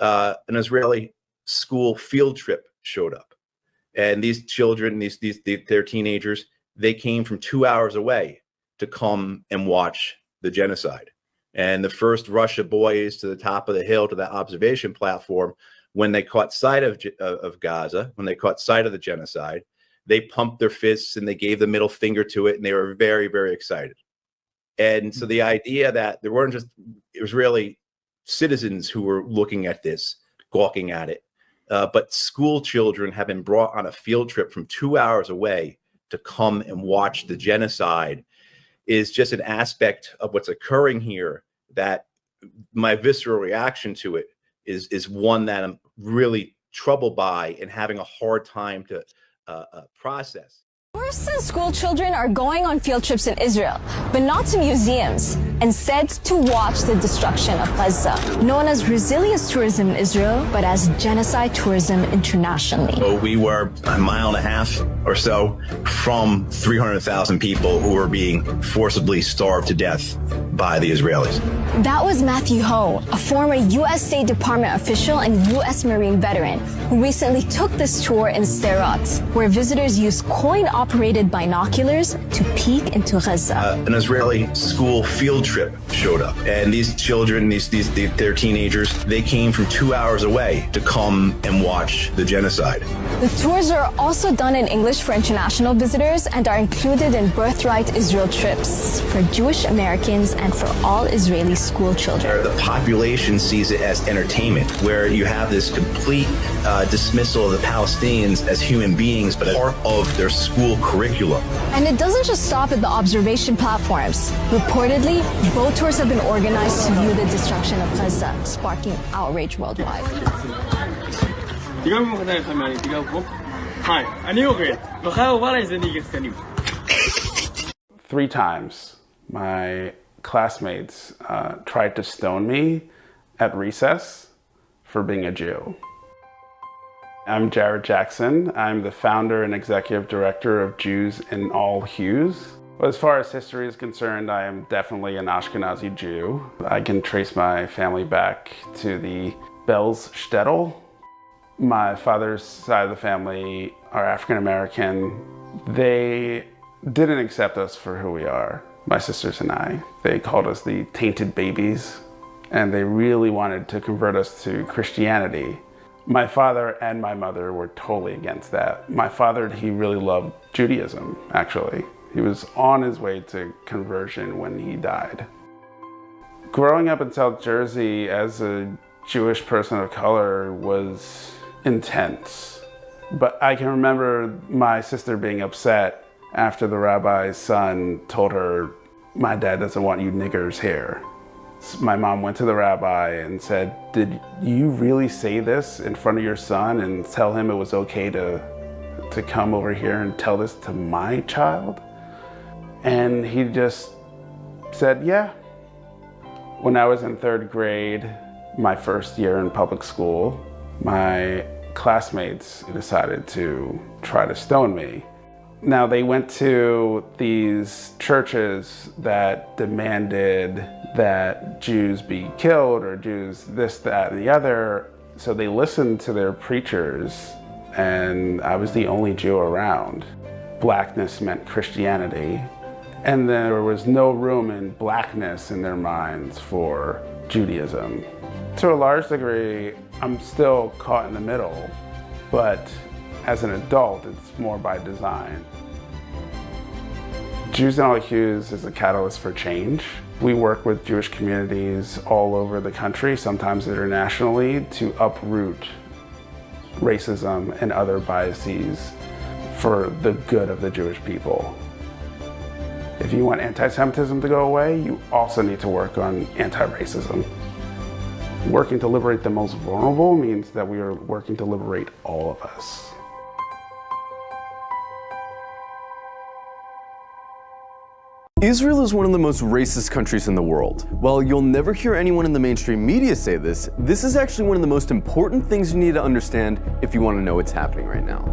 an Israeli school field trip showed up. And these children, they're teenagers, they came from 2 hours away to come and watch the genocide. And the first rush of boys to the top of the hill to that observation platform, when they caught sight of Gaza, when they caught sight of the genocide, they pumped their fists and they gave the middle finger to it, and they were very, very excited. And so the idea that there weren't just Israeli citizens who were looking at this, gawking at it, but school children have been brought on a field trip from 2 hours away to come and watch the genocide is just an aspect of what's occurring here that my visceral reaction to it is one that I'm really troubled by and having a hard time to process. Tourists and school children are going on field trips in Israel, but not to museums, instead to watch the destruction of Gaza, known as resilience tourism in Israel, but as genocide tourism internationally. So we were 1.5 miles or so from 300,000 people who were being forcibly starved to death by the Israelis. That was Matthew Ho, a former U.S. State Department official and U.S. Marine veteran, who recently took this tour in Sderot, where visitors use coin-operated binoculars to peek into Gaza. An Israeli school field trip showed up, and these children, they're teenagers, they came from 2 hours away to come and watch the genocide. The tours are also done in English for international visitors and are included in Birthright Israel trips for Jewish Americans and for all Israeli school children. The population sees it as entertainment, where you have this complete dismissal of the Palestinians as human beings, but as part of their school curriculum. And it doesn't just stop at the observation platforms. Reportedly, boat tours have been organized to view the destruction of Gaza, sparking outrage worldwide. Three times, my classmates tried to stone me at recess for being a Jew. I'm Jared Jackson. I'm the founder and executive director of Jews in All Hues. As far as history is concerned, I am definitely an Ashkenazi Jew. I can trace my family back to the Belz shtetl. My father's side of the family are African American. They didn't accept us for who we are, my sisters and I. They called us the tainted babies, and they really wanted to convert us to Christianity. My father and my mother were totally against that. My father, he really loved Judaism, actually. He was on his way to conversion when he died. Growing up in South Jersey as a Jewish person of color was intense. But I can remember my sister being upset after the rabbi's son told her, "My dad doesn't want you niggers here." My mom went to the rabbi and said, "Did you really say this in front of your son and tell him it was okay to come over here and tell this to my child?" And he just said, "Yeah." When I was in 3rd grade, my first year in public school, my classmates decided to try to stone me. Now, they went to these churches that demanded that Jews be killed or Jews this, that, and the other. So they listened to their preachers, and I was the only Jew around. Blackness meant Christianity, and there was no room in blackness in their minds for Judaism. To a large degree, I'm still caught in the middle, but as an adult, it's more by design. Jews in All Hues is a catalyst for change. We work with Jewish communities all over the country, sometimes internationally, to uproot racism and other biases for the good of the Jewish people. If you want anti-Semitism to go away, you also need to work on anti-racism. Working to liberate the most vulnerable means that we are working to liberate all of us. Israel is one of the most racist countries in the world. While you'll never hear anyone in the mainstream media say this, this is actually one of the most important things you need to understand if you want to know what's happening right now.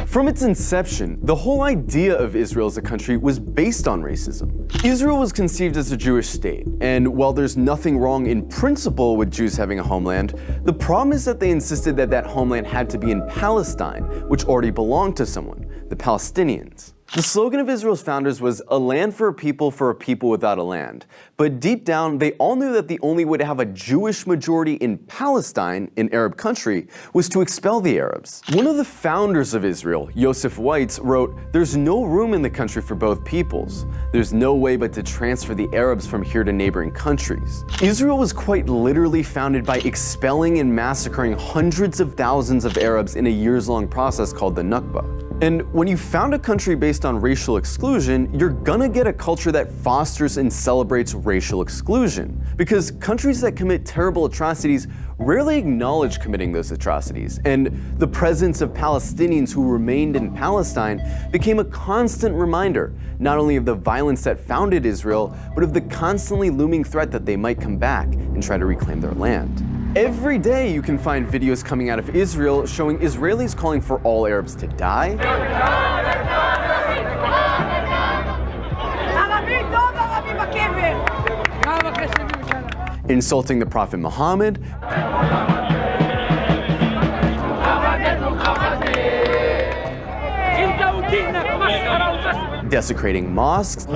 From its inception, the whole idea of Israel as a country was based on racism. Israel was conceived as a Jewish state, and while there's nothing wrong in principle with Jews having a homeland, the problem is that they insisted that that homeland had to be in Palestine, which already belonged to someone, the Palestinians. The slogan of Israel's founders was "a land for a people without a land." But deep down, they all knew that the only way to have a Jewish majority in Palestine, an Arab country, was to expel the Arabs. One of the founders of Israel, Yosef Weitz, wrote, "There's no room in the country for both peoples. There's no way but to transfer the Arabs from here to neighboring countries." Israel was quite literally founded by expelling and massacring hundreds of thousands of Arabs in a years-long process called the Nakba. And when you found a country based on racial exclusion, you're gonna get a culture that fosters and celebrates racial exclusion. Because countries that commit terrible atrocities rarely acknowledge committing those atrocities. And the presence of Palestinians who remained in Palestine became a constant reminder, not only of the violence that founded Israel, but of the constantly looming threat that they might come back and try to reclaim their land. Every day you can find videos coming out of Israel showing Israelis calling for all Arabs to die, insulting the Prophet Muhammad, desecrating mosques,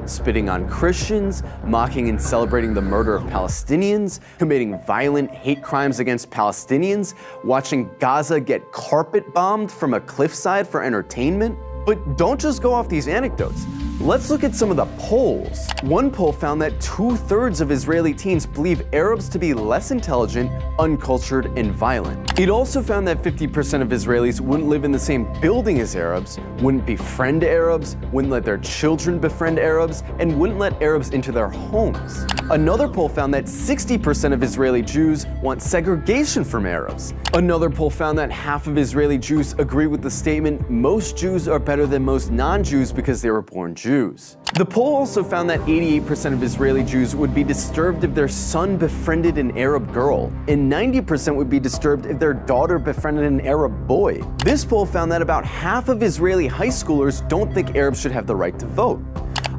spitting on Christians, mocking and celebrating the murder of Palestinians, committing violent hate crimes against Palestinians, watching Gaza get carpet bombed from a cliffside for entertainment. But don't just go off these anecdotes. Let's look at some of the polls. One poll found that 2/3 of Israeli teens believe Arabs to be less intelligent, uncultured, and violent. It also found that 50% of Israelis wouldn't live in the same building as Arabs, wouldn't befriend Arabs, wouldn't let their children befriend Arabs, and wouldn't let Arabs into their homes. Another poll found that 60% of Israeli Jews want segregation from Arabs. Another poll found that half of Israeli Jews agree with the statement, "Most Jews are better than most non-Jews because they were born Jews." The poll also found that 88% of Israeli Jews would be disturbed if their son befriended an Arab girl, and 90% would be disturbed if their daughter befriended an Arab boy. This poll found that about half of Israeli high schoolers don't think Arabs should have the right to vote.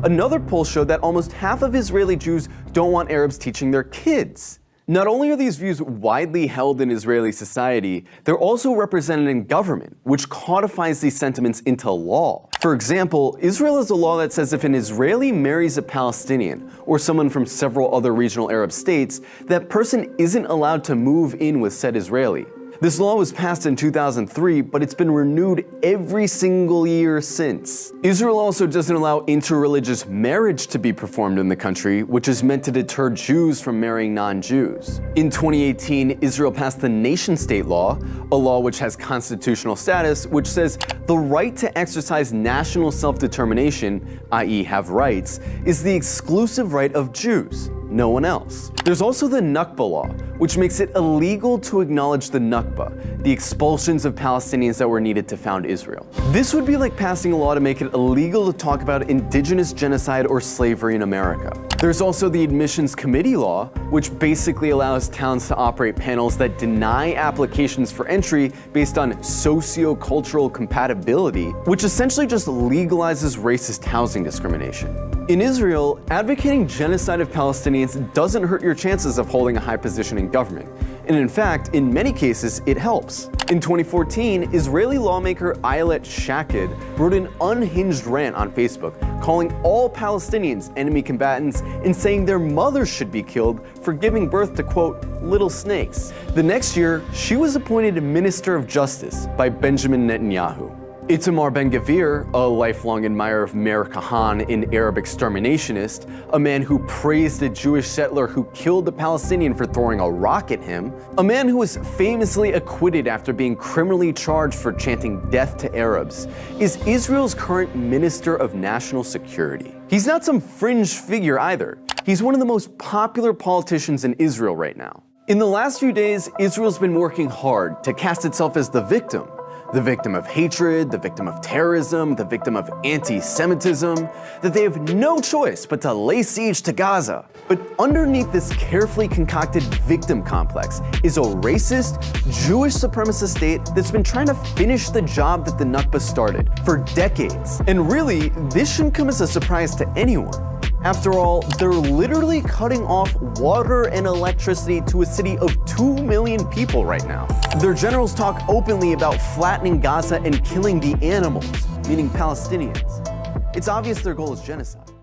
Another poll showed that almost half of Israeli Jews don't want Arabs teaching their kids. Not only are these views widely held in Israeli society, they're also represented in government, which codifies these sentiments into law. For example, Israel has a law that says if an Israeli marries a Palestinian, or someone from several other regional Arab states, that person isn't allowed to move in with said Israeli. This law was passed in 2003, but it's been renewed every single year since. Israel also doesn't allow interreligious marriage to be performed in the country, which is meant to deter Jews from marrying non-Jews. In 2018, Israel passed the nation-state law, a law which has constitutional status, which says the right to exercise national self-determination, i.e. have rights, is the exclusive right of Jews, no one else. There's also the Nakba law, which makes it illegal to acknowledge the Nakba, the expulsions of Palestinians that were needed to found Israel. This would be like passing a law to make it illegal to talk about indigenous genocide or slavery in America. There's also the Admissions Committee law, which basically allows towns to operate panels that deny applications for entry based on socio-cultural compatibility, which essentially just legalizes racist housing discrimination. In Israel, advocating genocide of Palestinians doesn't hurt your chances of holding a high position in government. And in fact, in many cases, it helps. In 2014, Israeli lawmaker Ayelet Shaked wrote an unhinged rant on Facebook, calling all Palestinians enemy combatants and saying their mothers should be killed for giving birth to, quote, little snakes. The next year, she was appointed Minister of Justice by Benjamin Netanyahu. Itamar Ben-Gvir, a lifelong admirer of Meir Kahane, an Arab exterminationist, a man who praised a Jewish settler who killed a Palestinian for throwing a rock at him, a man who was famously acquitted after being criminally charged for chanting death to Arabs, is Israel's current Minister of National Security. He's not some fringe figure either. He's one of the most popular politicians in Israel right now. In the last few days, Israel's been working hard to cast itself as the victim, the victim of hatred, the victim of terrorism, the victim of anti-Semitism, that they have no choice but to lay siege to Gaza. But underneath this carefully concocted victim complex is a racist, Jewish supremacist state that's been trying to finish the job that the Nakba started for decades. And really, this shouldn't come as a surprise to anyone. After all, they're literally cutting off water and electricity to a city of 2 million people right now. Their generals talk openly about flattening Gaza and killing the animals, meaning Palestinians. It's obvious their goal is genocide.